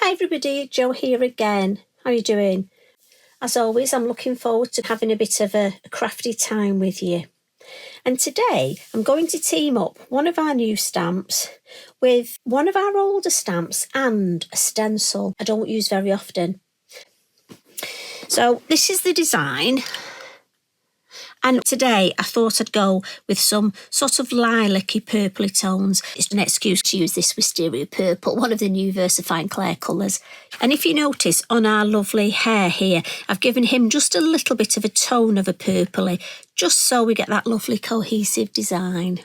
Hi everybody, Jo here again. How are you doing? As always, I'm looking forward to having a bit of a crafty time with you. And today I'm going to team up one of our new stamps with one of our older stamps and a stencil I don't use very often. So this is the design. And today I thought I'd go with some sort of lilac-y purpley tones. It's an excuse to use this wisteria purple, one of the new VersaFine Clair colours. And if you notice on our lovely hair here, I've given him just a little bit of a tone of a purpley, just so we get that lovely cohesive design.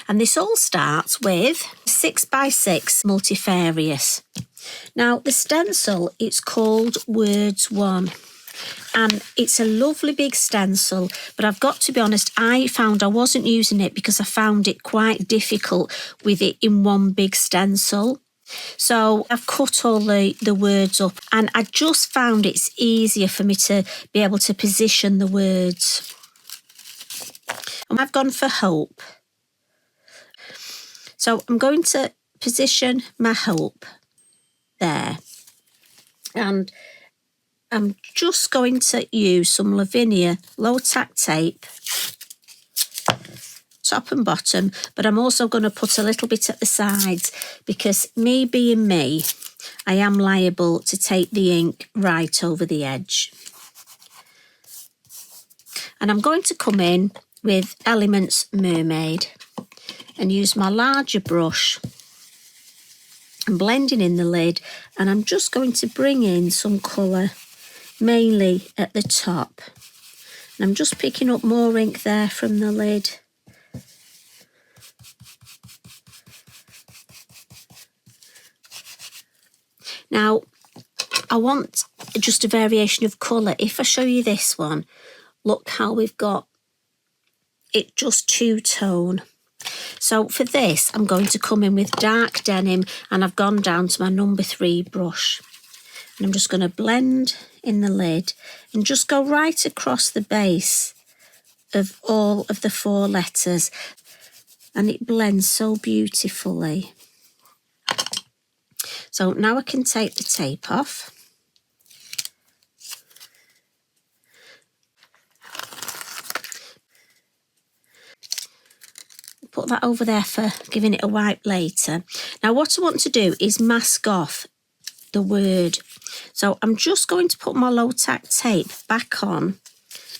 And this all starts with 6x6 multifarious. Now the stencil, it's called Words 1. And it's a lovely big stencil, but I've got to be honest, I found I wasn't using it because I found it quite difficult with it in one big stencil. So I've cut all the words up, and I just found it's easier for me to be able to position the words. And I've gone for hope. So I'm going to position my hope there. And I'm just going to use some Lavinia low tack tape, top and bottom, but I'm also going to put a little bit at the sides because me being me, I am liable to take the ink right over the edge. And I'm going to come in with Elements Mermaid and use my larger brush and blending in the lid, and I'm just going to bring in some colour mainly at the top, and I'm just picking up more ink there from the lid. Now I want just a variation of colour. If I show you this one, look how we've got it just two-tone. So for this I'm going to come in with dark denim, and I've gone down to my number 3 brush. And I'm just going to blend in the lid and just go right across the base of all of the 4 letters. And it blends so beautifully. So now I can take the tape off. Put that over there for giving it a wipe later. Now what I want to do is mask off the word. So I'm just going to put my low tack tape back on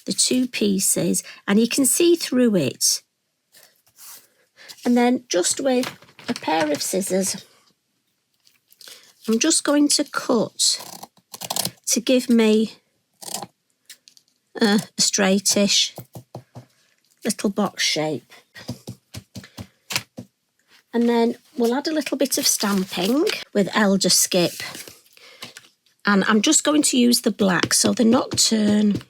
the 2 pieces, and you can see through it. And then just with a pair of scissors, I'm just going to cut to give me a straightish little box shape. And then we'll add a little bit of stamping with Elderskip. And I'm just going to use the black, so the Nocturne.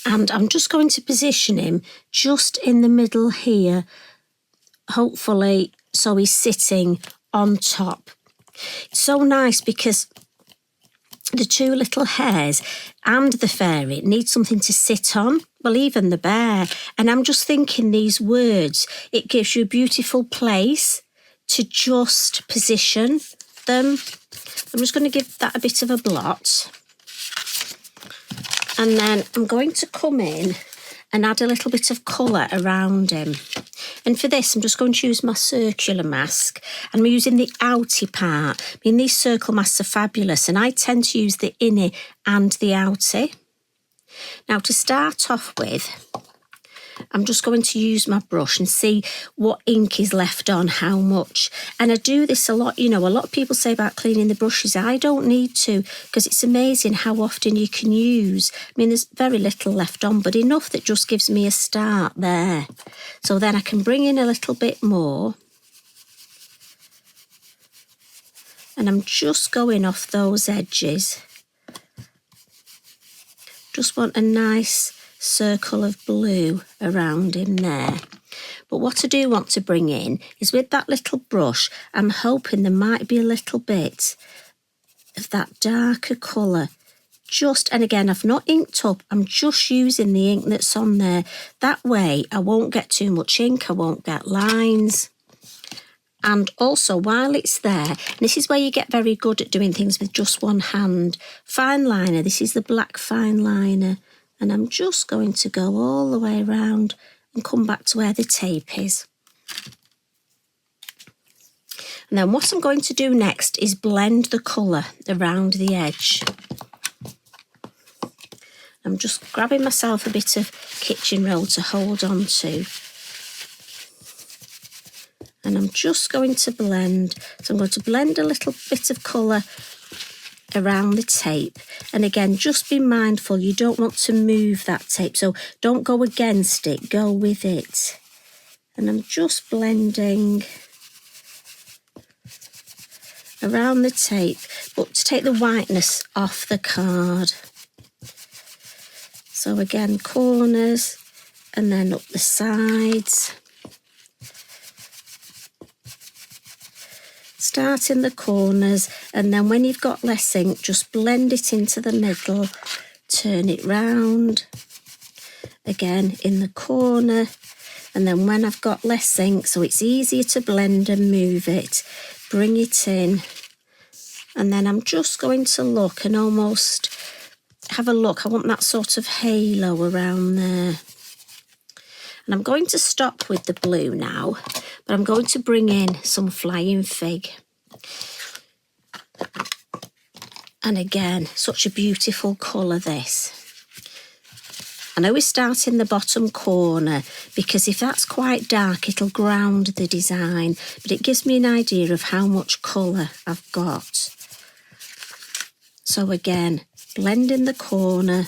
And I'm just going to position him just in the middle here, hopefully so he's sitting on top. It's so nice because the 2 little hairs and the fairy need something to sit on, well, even the bear. And I'm just thinking these words, it gives you a beautiful place to just position them. I'm just going to give that a bit of a blot. And then I'm going to come in and add a little bit of colour around him. And for this, I'm just going to use my circular mask. And I'm using the outy part. I mean, these circle masks are fabulous, and I tend to use the innie and the outy. Now, to start off with, I'm just going to use my brush and see what ink is left on, how much. And I do this a lot. You know, a lot of people say about cleaning the brushes. I don't need to, because it's amazing how often you can use. I mean, there's very little left on, but enough that just gives me a start there. So then I can bring in a little bit more. And I'm just going off those edges. Just want a nice circle of blue around him there. But what I do want to bring in is with that little brush, I'm hoping there might be a little bit of that darker colour and again, I've not inked up, I'm just using the ink that's on there. That way I won't get too much ink, I won't get lines. And also while it's there, this is where you get very good at doing things with just one hand. Fineliner, this is the black fineliner. And I'm just going to go all the way around and come back to where the tape is. And then what I'm going to do next is blend the colour around the edge. I'm just grabbing myself a bit of kitchen roll to hold on to. And I'm just going to blend. So I'm going to blend a little bit of colour around the tape. And again, just be mindful, you don't want to move that tape. So don't go against it, go with it. And I'm just blending around the tape, but to take the whiteness off the card. So again, corners and then up the sides. Start in the corners, and then when you've got less ink, just blend it into the middle, turn it round, again in the corner, and then when I've got less ink, so it's easier to blend and move it, bring it in, and then I'm just going to look and almost have a look. I want that sort of halo around there. And I'm going to stop with the blue now, but I'm going to bring in some Flying Fig. And again, such a beautiful colour this. And I always start in the bottom corner because if that's quite dark, it'll ground the design, but it gives me an idea of how much colour I've got. So again, blend in the corner.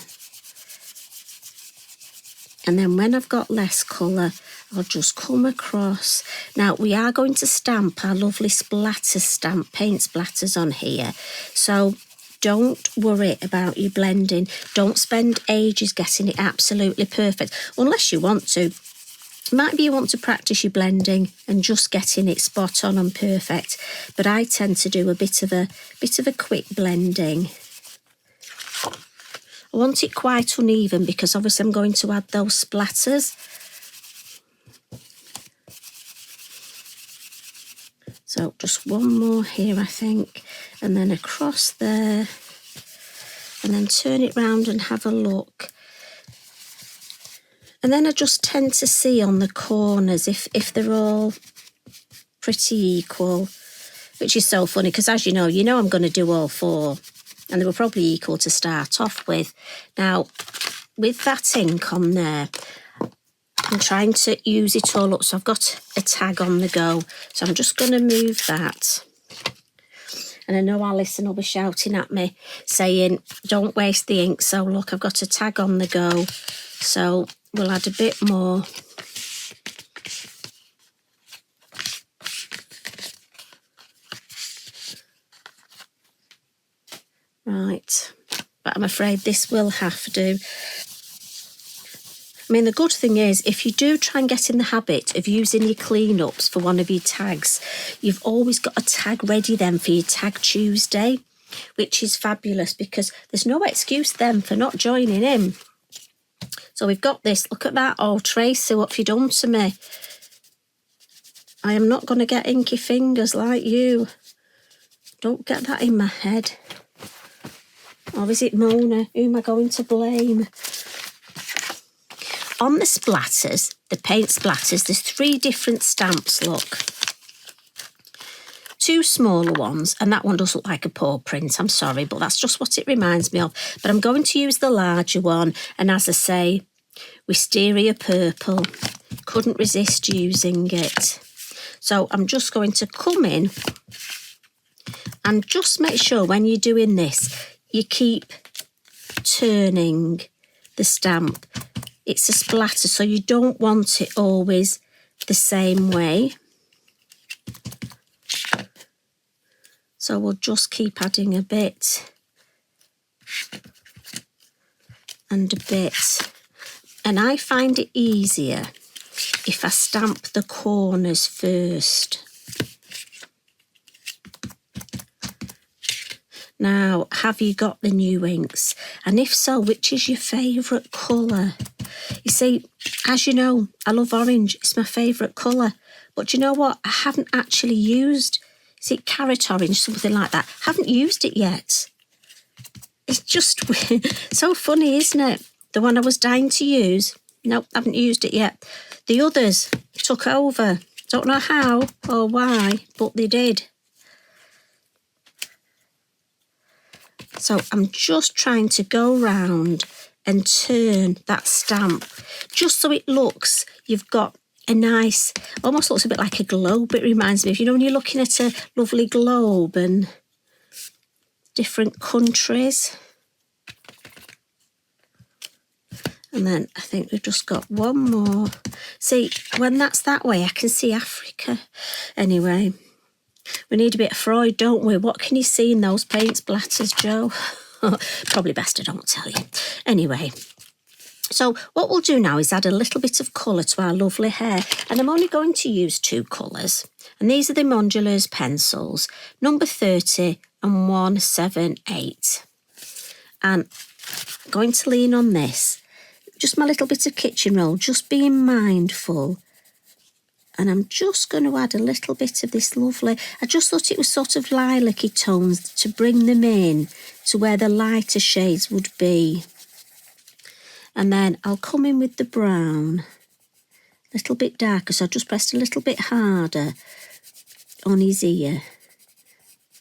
And then when I've got less colour, I'll just come across. Now, we are going to stamp our lovely splatter stamp, paint splatters on here. So don't worry about your blending. Don't spend ages getting it absolutely perfect, unless you want to. Maybe you want to practice your blending and just getting it spot on and perfect. But I tend to do a bit of a quick blending. I want it quite uneven because obviously I'm going to add those splatters. So just one more here, I think, and then across there, and then turn it round and have a look. And then I just tend to see on the corners if they're all pretty equal, which is so funny because as you know I'm going to do all four. And they were probably equal to start off with. Now, with that ink on there, I'm trying to use it all up. So I've got a tag on the go. So I'm just going to move that. And I know Alison will be shouting at me, saying, don't waste the ink. So look, I've got a tag on the go. So we'll add a bit more. Right, but I'm afraid this will have to. I mean, the good thing is, if you do try and get in the habit of using your clean-ups for one of your tags, you've always got a tag ready then for your Tag Tuesday, which is fabulous because there's no excuse then for not joining in. So we've got this. Look at that. Oh, Tracy, what have you done to me? I am not going to get inky fingers like you. Don't get that in my head. Or is it Mona? Who am I going to blame? On the splatters, the paint splatters, there's 3 different stamps, look. 2 smaller ones, and that one does look like a paw print, I'm sorry, but that's just what it reminds me of. But I'm going to use the larger one, and as I say, Wisteria Purple. Couldn't resist using it. So I'm just going to come in and just make sure when you're doing this, you keep turning the stamp. It's a splatter, so you don't want it always the same way. So we'll just keep adding a bit and a bit. And I find it easier if I stamp the corners first. Now, have you got the new inks? And if so, which is your favourite colour? You see, as you know, I love orange. It's my favourite colour. But do you know what? I haven't actually used, is it carrot orange, something like that? Haven't used it yet. It's just so funny, isn't it? The one I was dying to use. Nope, haven't used it yet. The others took over. Don't know how or why, but they did. So I'm just trying to go round and turn that stamp just so it looks, you've got a nice, almost looks a bit like a globe. It reminds me of, you know, when you're looking at a lovely globe and different countries. And then I think we've just got one more. See, when that's that way, I can see Africa. Anyway, we need a bit of Freud, don't we? What can you see in those paint splatters, Joe? Probably best I don't tell you. Anyway, so what we'll do now is add a little bit of colour to our lovely hair. And I'm only going to use 2 colours. And these are the Mondeluz pencils, number 30 and 178. And I'm going to lean on this. Just my little bit of kitchen roll, just being mindful. And I'm just going to add a little bit of this lovely, I just thought it was sort of lilac-y tones to bring them in to where the lighter shades would be. And then I'll come in with the brown, a little bit darker, so I just pressed a little bit harder on his ear.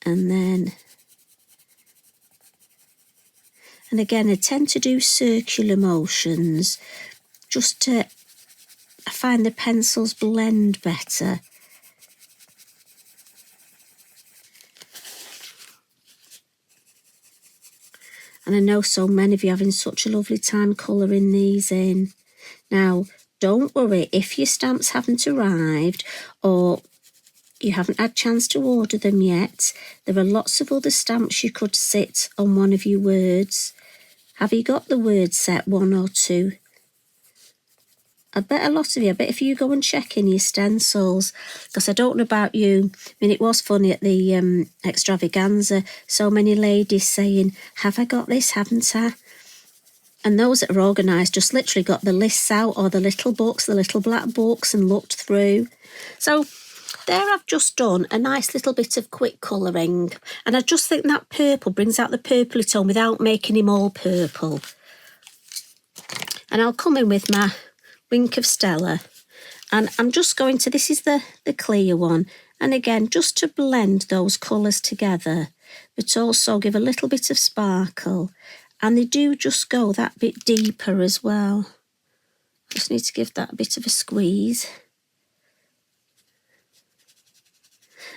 And then, and again, I tend to do circular motions just to, I find the pencils blend better. And I know so many of you are having such a lovely time colouring these in. Now, don't worry if your stamps haven't arrived or you haven't had a chance to order them yet. There are lots of other stamps you could sit on one of your words. Have you got the word set, 1 or 2? I bet a lot of you, I bet if you go and check in your stencils, because I don't know about you, I mean, it was funny at the extravaganza, so many ladies saying, have I got this, haven't I? And those that are organised just literally got the lists out or the little books, the little black books and looked through. So there I've just done a nice little bit of quick colouring. And I just think that purple brings out the purpley tone without making him all purple. And I'll come in with my Wink of Stella, and I'm just going to, this is the clear one, and again just to blend those colours together but also give a little bit of sparkle, and they do just go that bit deeper as well. Just need to give that a bit of a squeeze.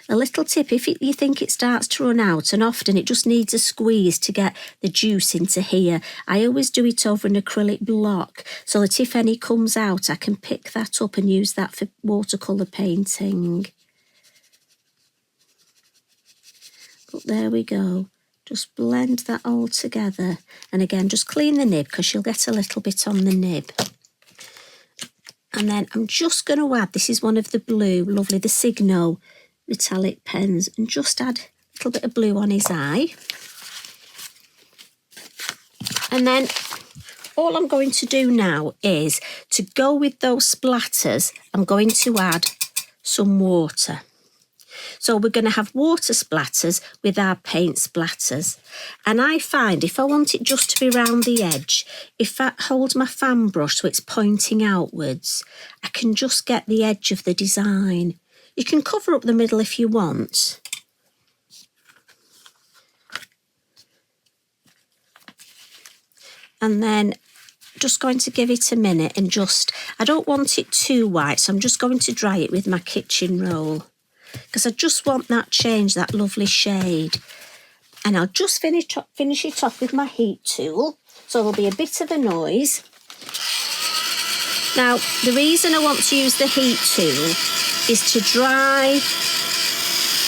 A little tip, if you think it starts to run out, and often it just needs a squeeze to get the juice into here, I always do it over an acrylic block so that if any comes out, I can pick that up and use that for watercolour painting. But there we go. Just blend that all together. And again, just clean the nib because you'll get a little bit on the nib. And then I'm just going to add, this is one of the blue, lovely, the Signo metallic pens, and just add a little bit of blue on his eye. And then all I'm going to do now is to go with those splatters, I'm going to add some water. So we're going to have water splatters with our paint splatters. And I find if I want it just to be round the edge, if I hold my fan brush so it's pointing outwards, I can just get the edge of the design. You can cover up the middle if you want. And then just going to give it a minute and just, I don't want it too white, so I'm just going to dry it with my kitchen roll because I just want that change, that lovely shade. And I'll just finish it off with my heat tool, so there'll be a bit of a noise. Now, the reason I want to use the heat tool is to dry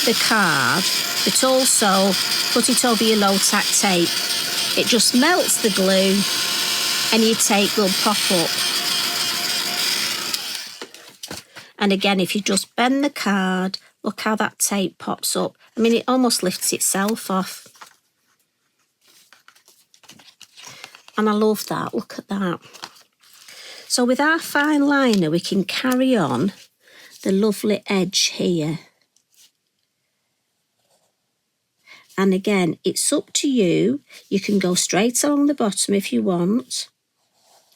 the card, but also put it over your low-tack tape. It just melts the glue and your tape will pop up. And again, if you just bend the card, look how that tape pops up. I mean, it almost lifts itself off. And I love that, look at that. So with our fine liner, we can carry on the lovely edge here. And again, it's up to you. You can go straight along the bottom if you want,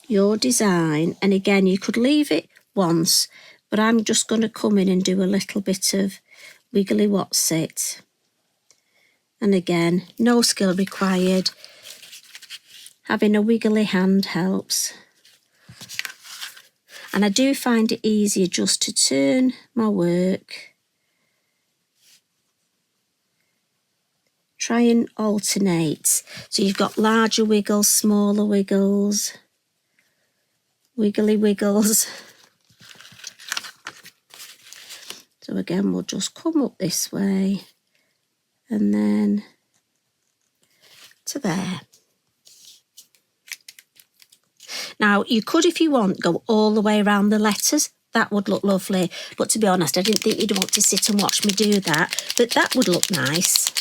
your design. And again, you could leave it once, but I'm just going to come in and do a little bit of wiggly what's it. And again, no skill required. Having a wiggly hand helps. And I do find it easier just to turn my work. Try and alternate. So you've got larger wiggles, smaller wiggles, wiggly wiggles. So again, we'll just come up this way and then to there. Now, you could, if you want, go all the way around the letters. That would look lovely. But to be honest, I didn't think you'd want to sit and watch me do that. But that would look nice.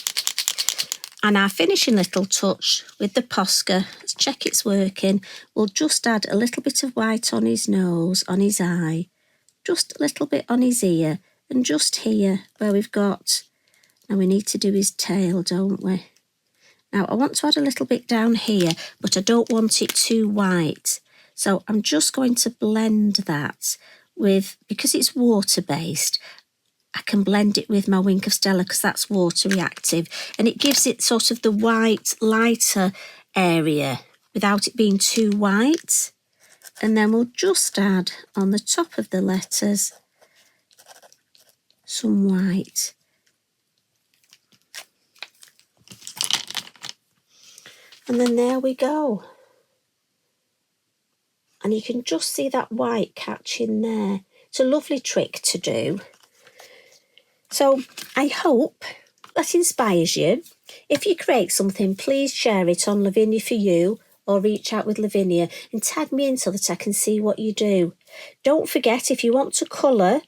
And our finishing little touch with the Posca, let's check it's working. We'll just add a little bit of white on his nose, on his eye, just a little bit on his ear, and just here where we've got, now we need to do his tail, don't we? Now I want to add a little bit down here, but I don't want it too white. So I'm just going to blend that with, because it's water-based, I can blend it with my Wink of Stella because that's water reactive, and it gives it sort of the white, lighter area without it being too white. And then we'll just add on the top of the letters some white. And then there we go. And you can just see that white catching there. It's a lovely trick to do. So I hope that inspires you. If you create something, please share it on Lavinia for you, or reach out with Lavinia and tag me in so that I can see what you do. Don't forget, if you want to colour,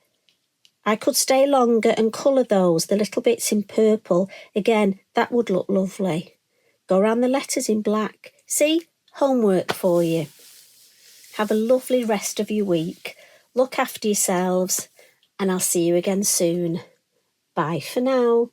I could stay longer and colour those, the little bits in purple. Again, that would look lovely. Go around the letters in black. See? Homework for you. Have a lovely rest of your week. Look after yourselves, and I'll see you again soon. Bye for now.